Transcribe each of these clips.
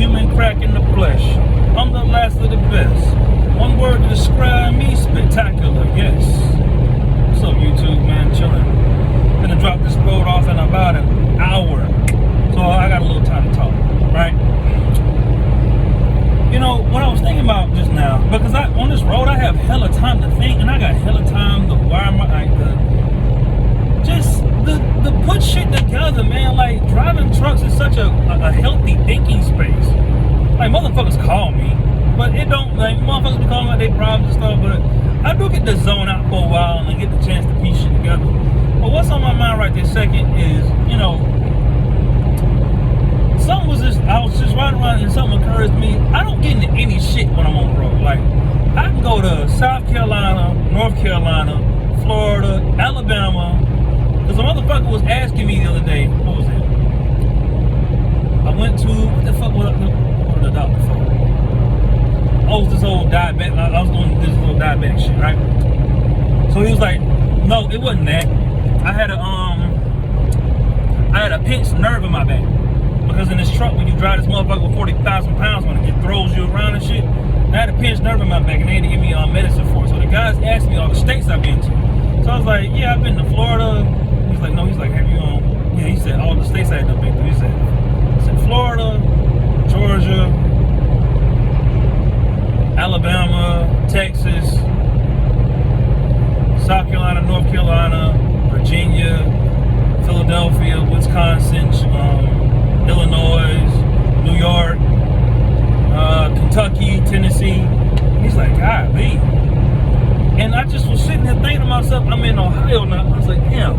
human crack in the flesh. I'm the last of the best. One word to describe me, spectacular, yes. What's up, YouTube, man? Chilling. Gonna drop this road off in about an hour. So I got a little time to talk, right? You know, what I was thinking about just now, because on this road I have hella time to think, and I got hella time to wire my the put shit together, man. Like, driving trucks is such a healthy thinking space. Like, motherfuckers call me, but it don't, like, motherfuckers be calling about their problems and stuff, but I do get to zone out for a while and get the chance to piece shit together. But what's on my mind right this second is, you know, I was just riding around and something occurs to me. I don't get into any shit when I'm on the road. Like, I can go to South Carolina, North Carolina, Florida, Alabama. Because a motherfucker was asking me the other day, what was it? I went to, what the fuck was I the doctor for? Oh, it was this old diabetic, I was doing this little diabetic shit, right? So he was like, no, it wasn't that. I had a pinched nerve in my back. Because in this truck, when you drive this motherfucker with 40,000 pounds, when it throws you around and shit, I had a pinched nerve in my back, and they had to give me medicine for it. So the guys asked me all the states I've been to. So I was like, yeah, I've been to Florida. He's like, no, he's like, have you yeah, he said all the states I had been to. He said Florida, Georgia, Alabama, Texas, South Carolina, North Carolina, Virginia, Philadelphia, Wisconsin, Illinois, New York, Kentucky, Tennessee. He's like, golly. And I just was sitting there thinking to myself, I'm in Ohio now. I was like, damn,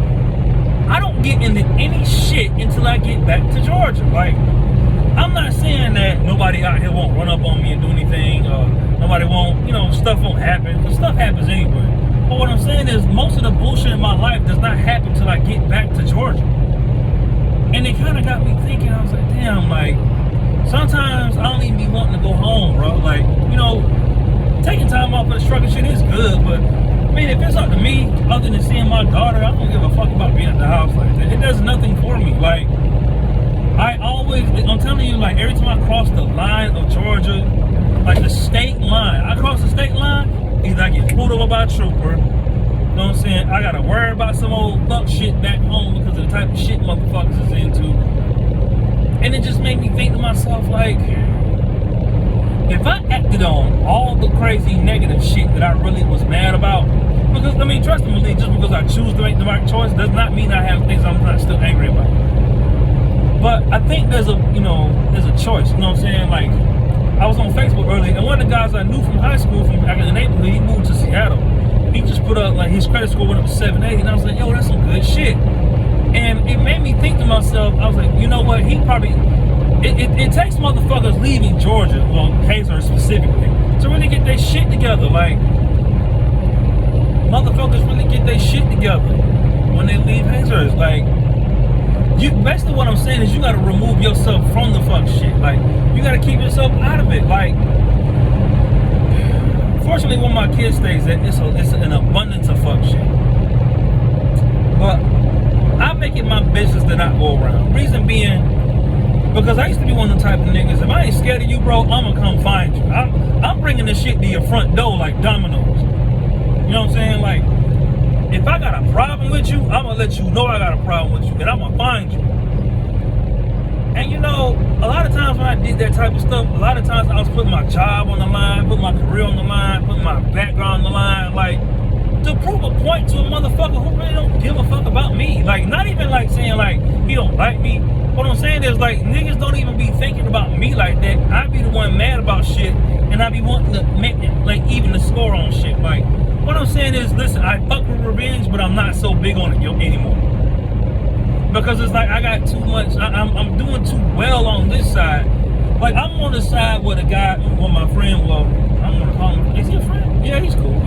I don't get into any shit until I get back to Georgia. Like, I'm not saying that nobody out here won't run up on me and do anything, or nobody won't, you know, stuff won't happen, because stuff happens anyway. But what I'm saying is, most of the bullshit in my life does not happen until I get back to Georgia. And it kind of got me thinking. I was like, damn, like, sometimes I don't even be wanting to go home, bro. Like, you know, taking time off for the struggle shit is good, but, I mean, if it's up to me, other than seeing my daughter, I don't give a fuck about being at the house like that. It does nothing for me. Like, I'm telling you, like, every time I cross the line of Georgia, like the state line, I cross the state line, either I get pulled over by a trooper, you know what I'm saying? I gotta worry about some old fuck shit back home because of the type of shit motherfuckers is into. And it just made me think to myself, like, if I acted on all the crazy negative shit that I really was mad about, because, I mean, trust me, just because I choose to make the right choice does not mean I have things I'm not still angry about. But I think there's a choice, you know what I'm saying? Like, I was on Facebook earlier, and one of the guys I knew from high school, from back in the neighborhood, he moved to Seattle. He just put up, like, his credit score went up to 780, and I was like, yo, that's some good shit. And it made me think to myself, I was like, you know what, he probably, it takes motherfuckers leaving Georgia, well, Hazlehurst specifically, to really get their shit together. Like, motherfuckers really get their shit together when they leave Hazlehurst. Like, basically what I'm saying is you gotta remove yourself from the fuck shit. Like, you gotta keep yourself out of it. Like, fortunately, where my kid stays at, it's an abundance of fuck shit. But I make it my business to not go around. Reason being, because I used to be one of the type of niggas, if I ain't scared of you, bro, I'ma come find you. I'm bringing this shit to your front door like dominoes. You know what I'm saying? Like, if I got a problem with you, I'm gonna let you know I got a problem with you, and I'm gonna find you. And you know, a lot of times when I did that type of stuff, a lot of times I was putting my job on the line, putting my career on the line, putting my background on the line, like, to prove a point to a motherfucker who really don't give a fuck about me. Like, not even like saying like he don't like me. What I'm saying is, like, niggas don't even be thinking about me like that. I be the one mad about shit, and I be wanting to make it, like, even the score on shit. Like, what I'm saying is, listen, I fuck with revenge, but I'm not so big on it anymore. Because it's like I got too much, I'm doing too well on this side. Like, I'm on the side where the guy, well, my friend, well, I'm gonna call him, is he a friend? Yeah, he's cool.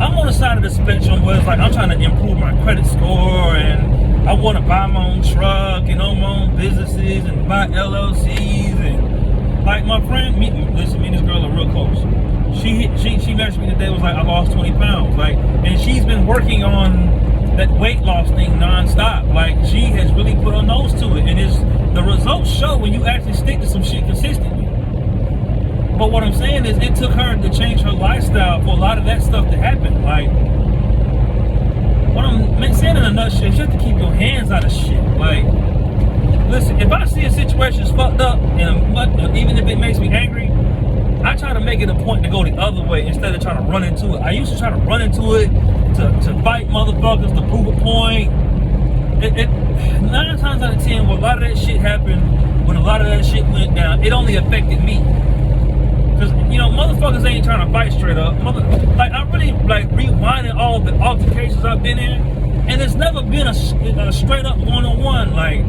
I'm on the side of the spectrum where it's like I'm trying to improve my credit score, and I want to buy my own truck and own my own businesses and buy LLCs. And like my friend, me and this girl are real close. She messaged me today, was like, I lost 20 pounds. Like, and she's been working on that weight loss thing nonstop. Like, she has really put her nose to it, and the results show when you actually stick to some shit But what I'm saying is, it took her to change her lifestyle for a lot of that stuff to happen. Like, what I'm saying in a nutshell is, you have to keep your hands out of shit. Like, listen, if I see a situation's fucked up, and even if it makes me angry, I try to make it a point to go the other way instead of trying to run into it. I used to try to run into it to fight motherfuckers, to prove a point. 9 times out of 10, when a lot of that shit happened, when a lot of that shit went down, it only affected me. Because, you know, motherfuckers ain't trying to fight straight up. Like, I really, like, rewinding all the altercations I've been in, and it's never been a straight up one-on-one. Like,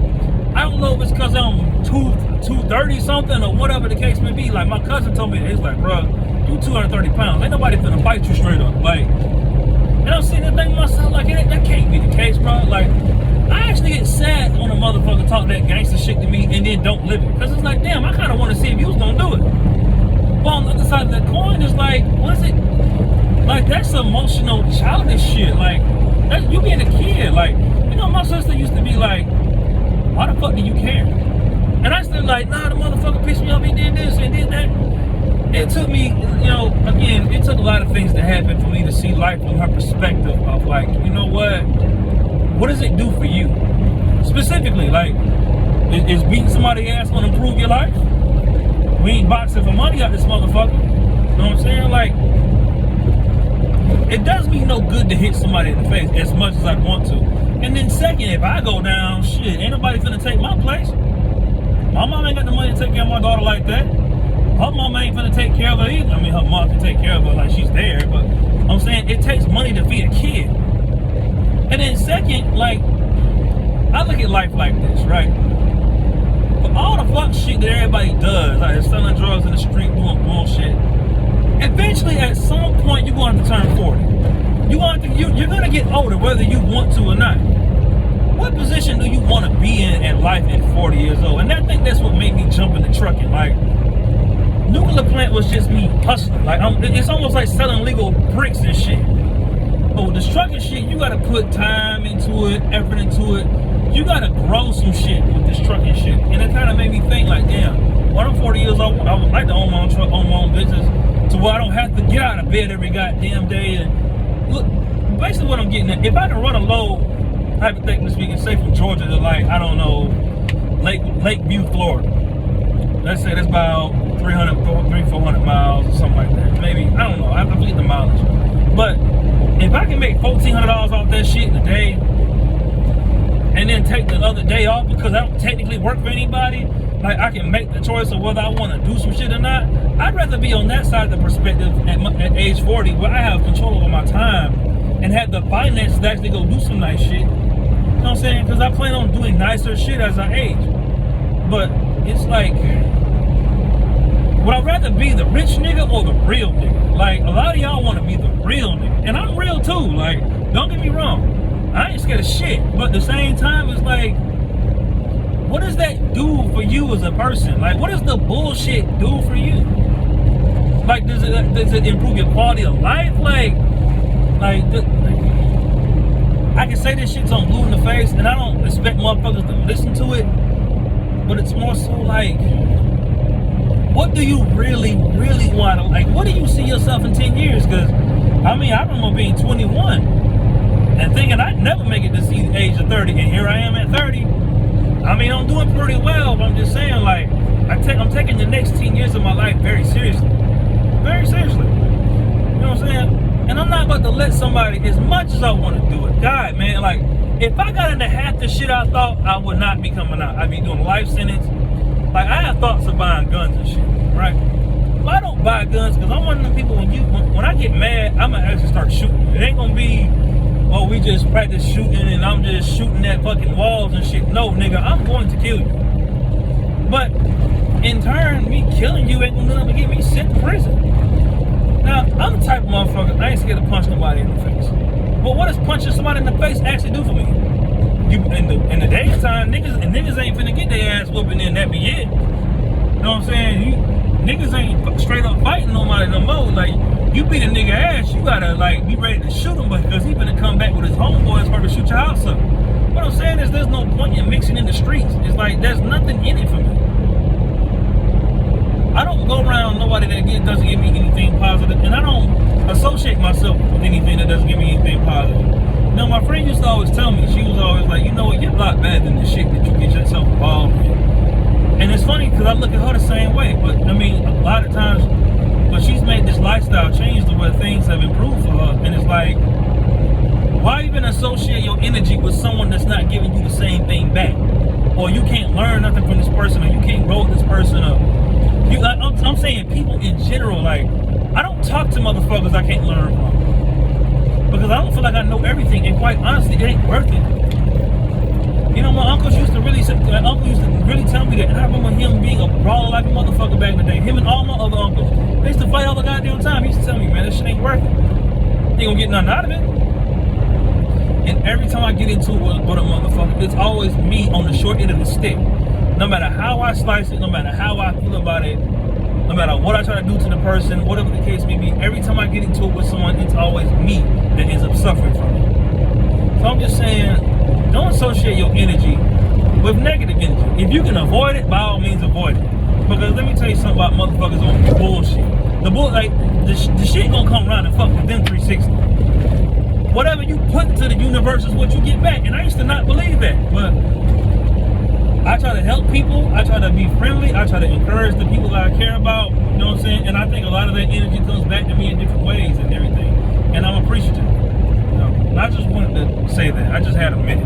I don't know if it's because I'm 230 something or whatever the case may be. Like, my cousin told me, he's like, bro, you 230 pounds. Ain't nobody finna fight you straight up. Like, and I'm sitting there thinking to myself, like, that can't be the case, bro. Like, I actually get sad when a motherfucker talk that gangster shit to me and then don't live it. Because it's like, damn, I kind of want to see if you was going to do it. But on the other side of that coin, is like, what is it? Like, that's emotional, childish shit. Like, that's you being a kid. Like, you know, my sister used to be like, why the fuck do you care? And I still like, nah, the motherfucker pissed me off, he did this and did that. It took me, you know, again, it took a lot of things to happen for me to see life from her perspective of like, you know what does it do for you? Specifically, like, is beating somebody's ass gonna improve your life? We ain't boxing for money out this motherfucker. You know what I'm saying? Like, it does me no good to hit somebody in the face as much as I want to. And then second, if I go down, shit, ain't nobody finna take my place. My mom ain't got the money to take care of my daughter like that. Her mama ain't finna take care of her either. I mean, her mom can take care of her like she's there, but I'm saying it takes money to feed a kid. And then second, like, I look at life like this, right? For all the fuck shit that everybody does, like selling drugs in the street, doing bullshit, eventually at some point you're going to turn 40. You're going to get older whether you want to or not. What position do you want to be in life at 40 years old? And I think that's what made me jump into trucking. Like, nuclear plant was just me hustling. Like, it's almost like selling legal bricks and shit. But with this trucking shit, you gotta put time into it, effort into it. You gotta grow some shit with this trucking shit. And it kind of made me think like, damn, when I'm 40 years old, I would like to own my own truck, own my own business, to where I don't have to get out of bed every goddamn day. And look, basically what I'm getting at, if I can run a load, hypothetically speaking, say from Georgia to like, I don't know, Lakeview, Florida. Let's say that's about 400 miles or something like that. Maybe, I don't know, I forget the mileage. But if I can make $1,400 off that shit in a day, and then take the other day off because I don't technically work for anybody, like I can make the choice of whether I want to do some shit or not, I'd rather be on that side of the perspective at age 40 where I have control over my time and have the finances to actually go do some nice shit. You know what I'm saying? Because I plan on doing nicer shit as I age. But it's like, would I rather be the rich nigga or the real nigga? Like, a lot of y'all want to be the real nigga. And I'm real too. Like, don't get me wrong. I ain't scared of shit. But at the same time, it's like, what does that do for you as a person? Like, what does the bullshit do for you? Like, does it improve your quality of life? Like, I can say this shit's on blue in the face, and I don't expect motherfuckers to listen to it. But it's more so like, what do you really, really want to, like, what do you see yourself in 10 years? Because, I mean, I remember being 21 and thinking I'd never make it to the age of 30, and here I am at 30. I mean, I'm doing pretty well, but I'm just saying, like, I'm taking the next 10 years of my life very seriously. Very seriously. You know what I'm saying? And I'm not about to let somebody, as much as I want to do it, God, man, like, if I got into half the shit I thought, I would not be coming out. I'd be doing a life sentence. Like, I have thoughts of buying guns and shit, right? But I don't buy guns because I'm one of them people, when I get mad, I'm going to actually start shooting. It ain't going to be, oh, we just practice shooting and I'm just shooting at fucking walls and shit. No, nigga, I'm going to kill you. But in turn, me killing you ain't gonna get me sent to prison. Now, I'm the type of motherfucker, I ain't scared to punch nobody in the face. But what does punching somebody in the face actually do for me? In the daytime, niggas ain't finna get their ass whooping and that be it. You know what I'm saying? Niggas ain't straight up fighting nobody no more. Like, you beat a nigga ass, you gotta like be ready to shoot him because he finna come back with his homeboys for to shoot your house up. What I'm saying is there's no point in mixing in the streets. It's like there's nothing in it for me. I don't go around around nobody that doesn't give me anything positive, and I don't associate myself with anything that doesn't give me anything positive. Now, my friend used to always tell me, she was always like, you know what, you're a lot better than the shit that you get yourself involved in. And it's funny because I look at her the same way, but I mean, a lot of times, but she's made this lifestyle change to where things have improved for her, and it's like, why even associate your energy with someone that's not giving you the same thing back? Or you can't learn nothing from this person, or you can't grow with this person, or I'm saying people in general, like, I don't talk to motherfuckers I can't learn from. Because I don't feel like I know everything, and quite honestly, it ain't worth it. You know, my uncle used to really tell me that, and I remember him being a brawler like a motherfucker back in the day. Him and all my other uncles, they used to fight all the goddamn time. He used to tell me, man, this shit ain't worth it. You ain't gonna get nothing out of it. And every time I get into it with a motherfucker, it's always me on the short end of the stick. No matter how I slice it, no matter how I feel about it, no matter what I try to do to the person, whatever the case may be, every time I get into it with someone, it's always me that ends up suffering from it. So I'm just saying, don't associate your energy with negative energy. If you can avoid it, by all means avoid it. Because let me tell you something about motherfuckers on bullshit. The shit gonna come around and fuck within 360. Whatever you put into the universe is what you get back. And I used to not believe that. But I try to help people. I try to be friendly. I try to encourage the people that I care about. You know what I'm saying? And I think a lot of that energy comes back to me in different ways and everything. And I'm appreciative. You know? And I just wanted to say that. I just had a minute.